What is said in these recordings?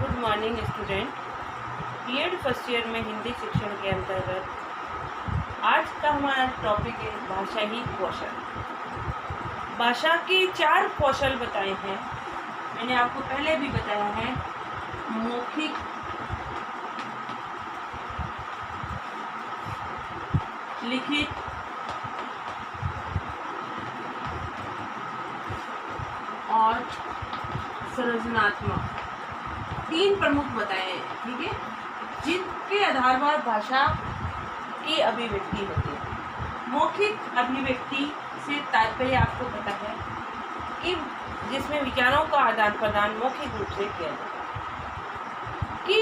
Good morning student. BEd first year में हिंदी शिक्षण के अंतर्गत आज का हमारा टॉपिक है भाषाई कौशल। भाषा के 4 कौशल बताए हैं। मैंने आपको पहले भी बताया है, मौखिक, लिखित, और सृजनात्मक, 3 प्रमुख बताए हैं, ठीक है, जिनके आधार पर भाषा की अभिव्यक्ति होती है। मौखिक अभिव्यक्ति से तात्पर्य आपको पता है कि जिसमें विचारों का आदान प्रदान मौखिक रूप से किया जाता है। कि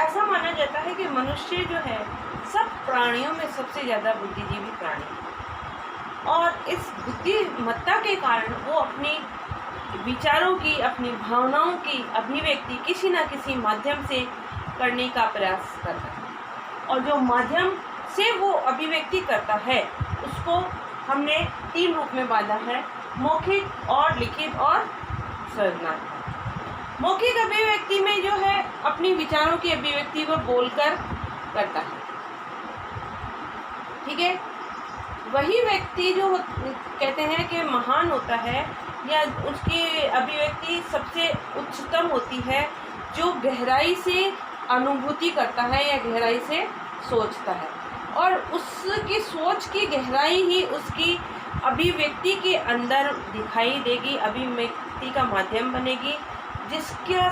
ऐसा माना जाता है कि मनुष्य जो है सब प्राणियों में सबसे ज़्यादा बुद्धिजीवी प्राणी है, और इस बुद्धिमत्ता के कारण वो अपनी विचारों की, अपनी भावनाओं की अभिव्यक्ति किसी न किसी माध्यम से करने का प्रयास करता है। और जो माध्यम से वो अभिव्यक्ति करता है उसको हमने 3 रूप में बांधा है, मौखिक और लिखित और सृजनात्मक। मौखिक अभिव्यक्ति में जो है अपनी विचारों की अभिव्यक्ति वो बोलकर करता है, ठीक है। वही व्यक्ति जो कहते हैं कि महान होता है या उसकी अभिव्यक्ति सबसे उच्चतम होती है, जो गहराई से अनुभूति करता है या गहराई से सोचता है, और उसकी सोच की गहराई ही उसकी अभिव्यक्ति के अंदर दिखाई देगी, अभिव्यक्ति का माध्यम बनेगी, जिसका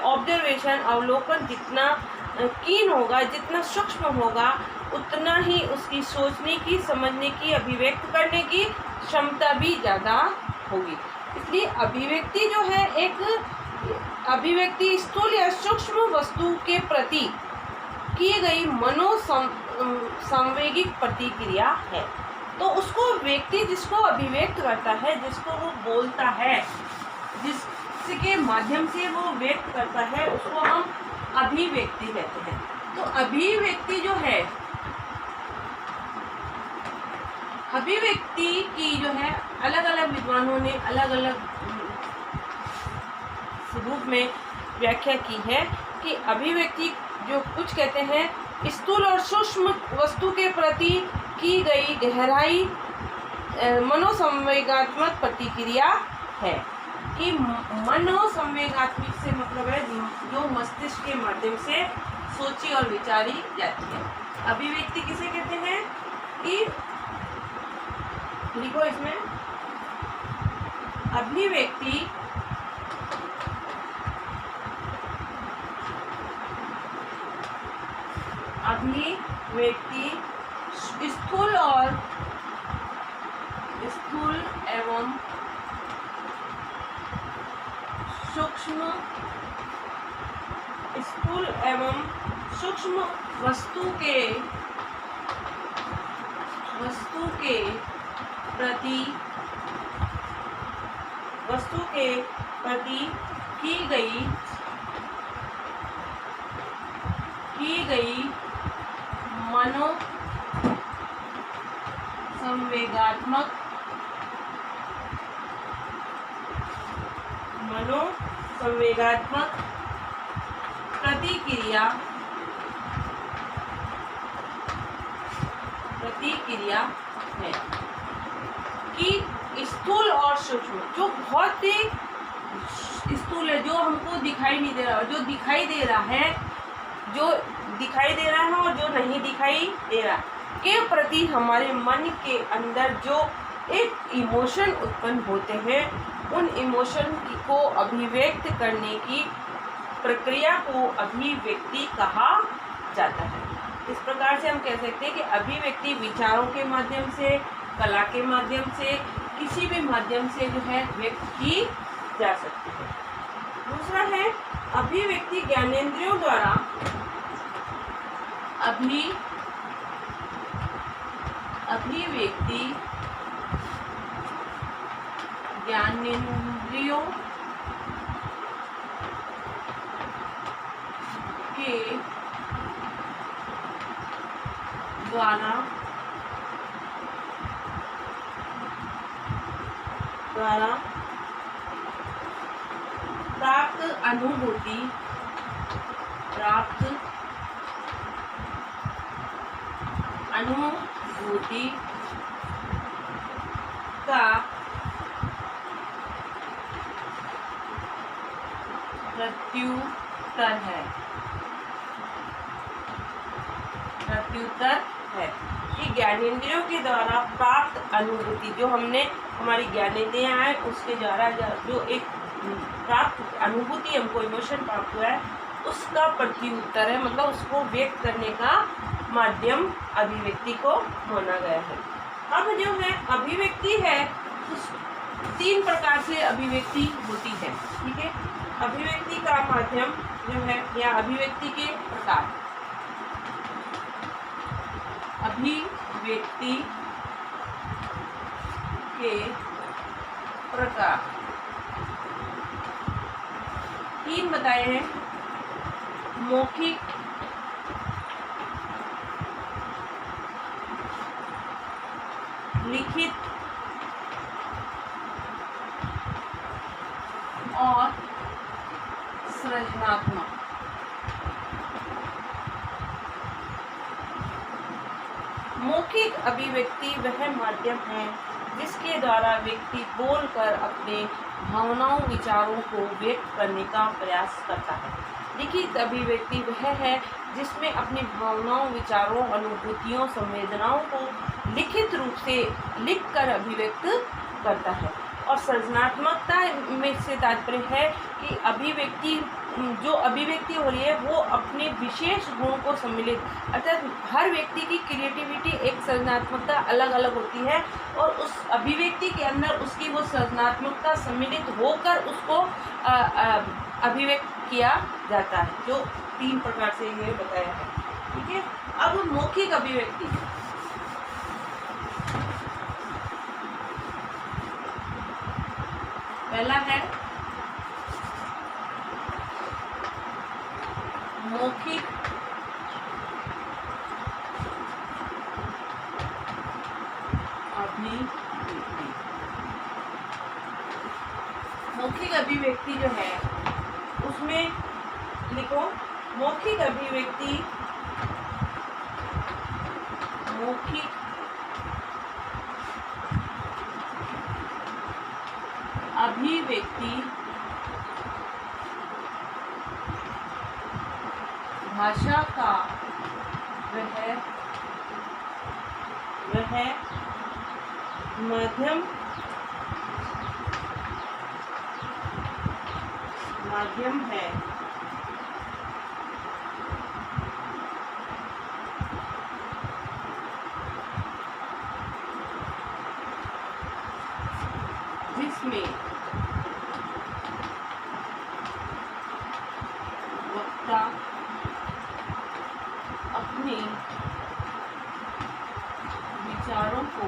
ऑब्जर्वेशन, अवलोकन जितना कीन होगा, जितना सूक्ष्म होगा, उतना ही उसकी सोचने की, समझने की, अभिव्यक्त करने की क्षमता भी ज़्यादा होगी। इसलिए अभिव्यक्ति जो है एक अभिव्यक्ति स्थूल या सूक्ष्म वस्तु के प्रति की गई मनोसंवेगिक प्रतिक्रिया है। तो उसको व्यक्ति जिसको अभिव्यक्त करता है, जिसको वो बोलता है, जिसके माध्यम से वो व्यक्त करता है, उसको हम अभिव्यक्ति कहते हैं। तो अभिव्यक्ति जो है, अभिव्यक्ति की जो है अलग अलग विद्वानों ने अलग अलग रूप में व्याख्या की है कि अभिव्यक्ति जो कुछ कहते हैं स्थूल और सूक्ष्म वस्तु के प्रति की गई गहराई मनोसंवेगात्मक प्रतिक्रिया है। कि मनोसंवेगात्मक से मतलब है जो मस्तिष्क के माध्यम से सोची और विचारी जाती है। अभिव्यक्ति किसे कहते हैं कि लिखो इसमें, अभिव्यक्ति स्थूल एवं सूक्ष्म वस्तु के प्रति की गई मनोसंवेगात्मक प्रतिक्रिया है। कि स्थूल और सूक्ष्म, जो बहुत ही स्थूल है, जो हमको दिखाई नहीं दे रहा, जो दिखाई दे रहा है, और जो नहीं दिखाई दे रहा के प्रति हमारे मन के अंदर जो एक इमोशन उत्पन्न होते हैं, उन इमोशन को अभिव्यक्त करने की प्रक्रिया को अभिव्यक्ति कहा जाता है। इस प्रकार से हम कह सकते हैं कि अभिव्यक्ति विचारों के माध्यम से, कला के माध्यम से, किसी भी माध्यम से जो है व्यक्त की जा सकती है। दूसरा है अभिव्यक्ति ज्ञानेंद्रियों द्वारा अभिव्यक्ति ज्ञानेंद्रियों के द्वारा प्राप्त अनुभूति प्राप्त अनुभूति का प्रत्युत्तर है। कि ज्ञानेंद्रियों के द्वारा प्राप्त अनुभूति, जो हमने हमारी ज्ञानेंद्रियां हैं उसके द्वारा जो एक प्राप्त अनुभूति, हमको इमोशन प्राप्त हुआ है, उसका प्रत्युत्तर है, मतलब उसको व्यक्त करने का माध्यम अभिव्यक्ति को माना गया है। अब जो है अभिव्यक्ति है, उस 3 प्रकार से अभिव्यक्ति होती है। ठीक है, अभिव्यक्ति का माध्यम जो है या अभिव्यक्ति के प्रकार। अभिव्यक्ति के प्रकार 3 बताए हैं। मौखिक, लिखित और सृजनात्मक। मौखिक अभिव्यक्ति वह माध्यम है जिसके द्वारा व्यक्ति बोलकर अपने भावनाओं, विचारों को व्यक्त करने का प्रयास करता है। लिखित अभिव्यक्ति वह है जिसमें अपनी भावनाओं, विचारों, अनुभूतियों, संवेदनाओं को लिखित रूप से लिखकर अभिव्यक्त करता है। और सृजनात्मकता में से तात्पर्य है कि अभिव्यक्ति, जो अभिव्यक्ति हो रही है वो अपने विशेष गुणों को सम्मिलित, अर्थात हर व्यक्ति की क्रिएटिविटी, एक सृजनात्मकता अलग अलग होती है और उस अभिव्यक्ति के अंदर उसकी वो सृजनात्मकता सम्मिलित होकर उसको अभिव्यक्त किया जाता है, जो 3 प्रकार से ये बताया है। ठीक है, अब मौखिक अभिव्यक्ति। पहला है मौखिक अभिव्यक्ति। मौखिक अभिव्यक्ति जो है उसमें लिखो, मौखिक अभिव्यक्ति, मौखिक अभिव्यक्ति भाषा का वह माध्यम है जिसमें वक्ता अपने विचारों को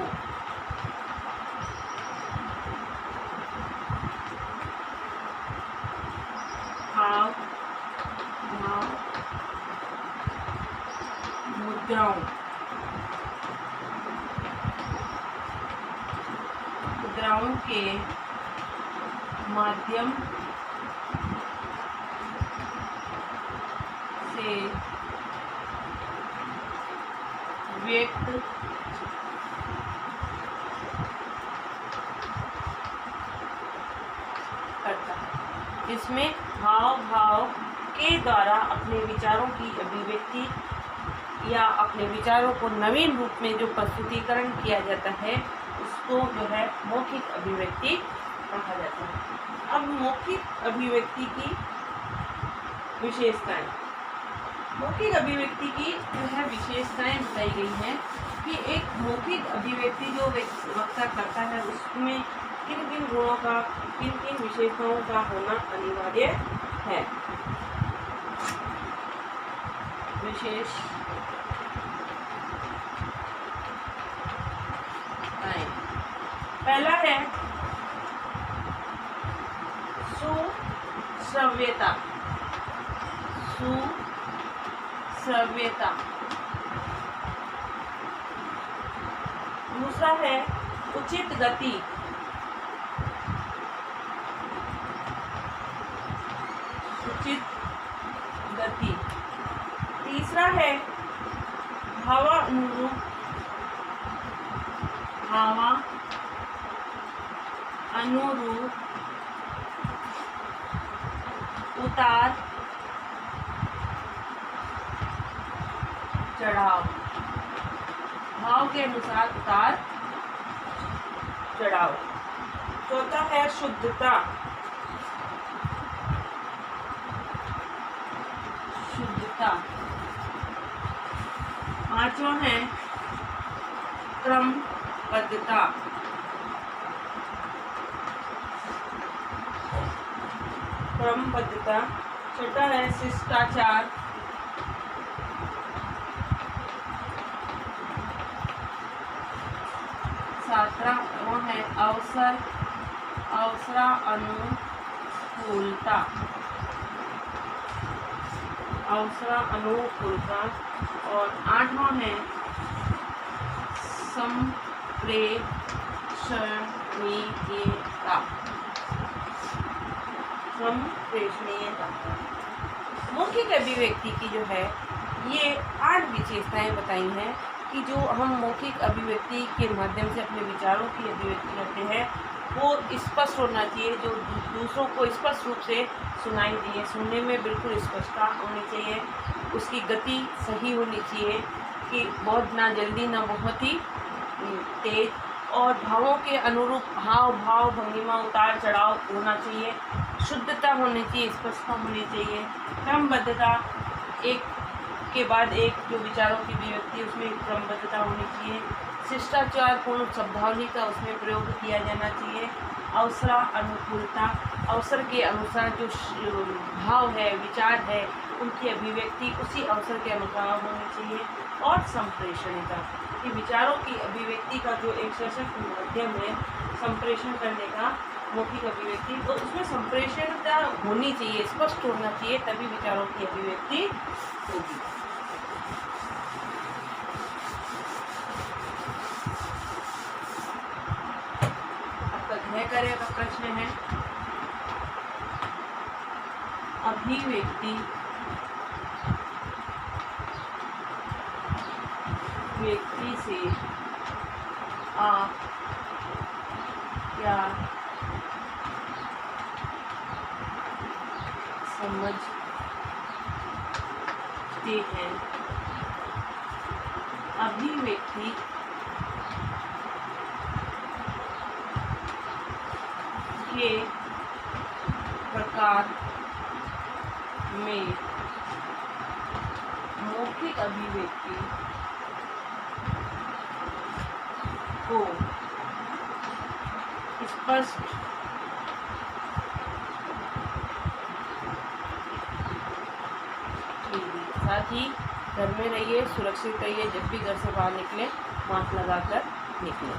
भाव, मुद्राओं के माध्यम से व्यक्त करता है। इसमें भाव के द्वारा अपने विचारों की अभिव्यक्ति या अपने विचारों को नवीन रूप में जो प्रस्तुतिकरण किया जाता है उसको जो है मौखिक अभिव्यक्ति कहा जाता है। अब मौखिक अभिव्यक्ति की विशेषताएं। मौखिक अभिव्यक्ति की जो है विशेषताएं बताई गई हैं कि एक मौखिक अभिव्यक्ति जो वक्ता करता है उसमें किन किन गुणों का, किन किन विशेषताओं का होना अनिवार्य है। पहला है सुश्रव्यता। दूसरा है उचित गति। गति। तीसरा है भावानुरूप उतार चढ़ाव, भाव के अनुसार उतार चढ़ाव। चौथा है शुद्धता, पांचवा है क्रमबद्धता, छठा है शिष्टाचार, सातवां है अवसरानुकूलता और आठवां है संप्रेषणीयता। मौखिक अभिव्यक्ति की जो है ये 8 विशेषताएं बताई हैं कि जो हम मौखिक अभिव्यक्ति के माध्यम से अपने विचारों की अभिव्यक्ति करते हैं वो स्पष्ट होना चाहिए, जो दूसरों को स्पष्ट रूप से सुनाई दिए, सुनने में बिल्कुल स्पष्टता होनी चाहिए, उसकी गति सही होनी चाहिए कि बहुत ना जल्दी ना बहुत ही तेज, और भावों के अनुरूप हाव भाव भंगिमा उतार चढ़ाव होना चाहिए, शुद्धता होनी चाहिए, स्पष्टता होनी चाहिए, क्रमबद्धता, एक के बाद एक जो विचारों की अभिव्यक्ति उसमें एक क्रमबद्धता होनी चाहिए, शिष्टाचार पूर्ण शब्दावली का उसमें प्रयोग किया जाना चाहिए, अवसरानुकूलता, अवसर के अनुसार जो भाव है विचार है उनकी अभिव्यक्ति उसी अवसर के अनुसार होनी चाहिए, और संप्रेषणीयता, कि विचारों की अभिव्यक्ति का जो एक सशक्त माध्यम है संप्रेषण करने का मौखिक अभिव्यक्ति, तो उसमें संप्रेषणता होनी चाहिए, स्पष्ट होना चाहिए, तभी विचारों की अभिव्यक्ति होगी। कार्य का प्रश्न है अभिव्यक्ति से आप क्या समझते हैं? अभिव्यक्ति के प्रकार में मौखिक अभिव्यक्ति को स्पष्ट साथ ही घर में रहिए, सुरक्षित रहिए, जब भी घर से बाहर निकले मास्क लगाकर निकले।